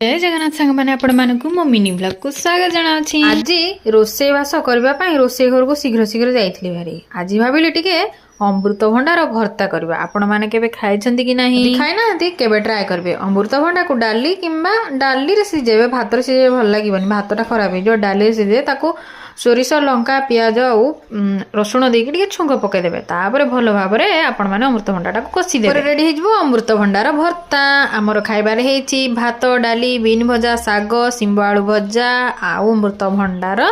जय जगन्नाथ सांग मैंने आपण मानकु मो मिनी ब्लॉग को स्वागत जनाउछि। आज रोसे बास करबा पई रोसे घर को शीघ्र शीघ्र जाइथिली भारी। आज भाबिली टिके अमृतभंडार भर्ता करबा। आपण माने केबे खाइछंती कि नाही खाइ नांती केबे ट्राई करबे। अमृतभंडा को डाली किंबा डाली रे सिजेबे, भात रे सिजे भल लागिबनी, भातटा खराब हे जो डाली रे सिजे ताको सोरिष लंका पियाज आउ रसुण देके टिके छुंक पके देबे। तापरे भल भाबरे आपण माने अमृतभंडाटा को कसी देबे। रेडी हे जबो अमृतभंडार भर्ता। हमर खाइबार हेछि भात डाली बीन भजा साग सिंब आलू भजा आउ अमृतभंडार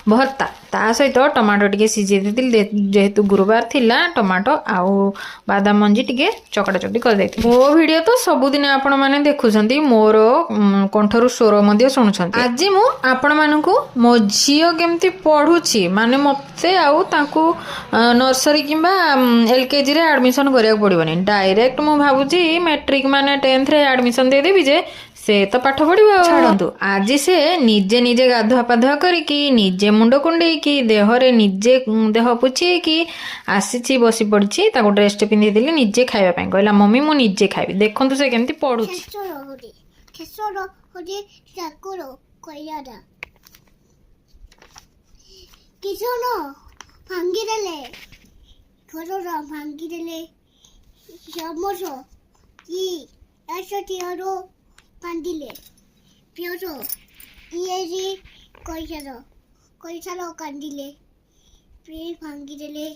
भर्ता। ता सहित टमाटो टिके सिझे देतिल जेहेतु गुरुवार थिला टमाटो आउ बादाम मंजी टिके चकटा चकटी कर देतिल। मो वीडियो तो सबुदिन आपण माने देखुछंती, मोर कंठरु स्वर मध्ये सुनुछंती। आज मु आपण मानकु मो झियो केमती पढुछि माने मते आउ ताकू नर्सरी किंबा एलकेजी रे एडमिशन करिया पड़िबनी। डायरेक्ट मु भाबुछि मैट्रिक माने 10th रे एडमिशन दे देबी जे से तो पाठ पढ़ा छाड़ू। आज से निजे निजे गाधुआ पाधुआ करिकी निजे मुंड कुंडे की देहरे निजे देह पुछी की आसी बसी पड़ी ताको ड्रेस टे पिंधि देली निजे खाइबा पई। कहला मम्मी मु निजे खाइबी। देखंतु से केमती पढुछि। Pandile, Pioso, Iezi, Koisalo Candile, Pre Pangile,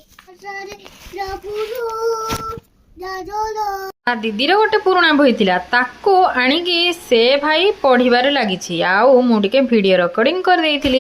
दीदी गोटे पुराणा बही थिला ताको आनिकी से भाई पढ़िबारे लागिछि। आउ मु टिके वीडियो रिकॉर्डिंग कर देइथिली।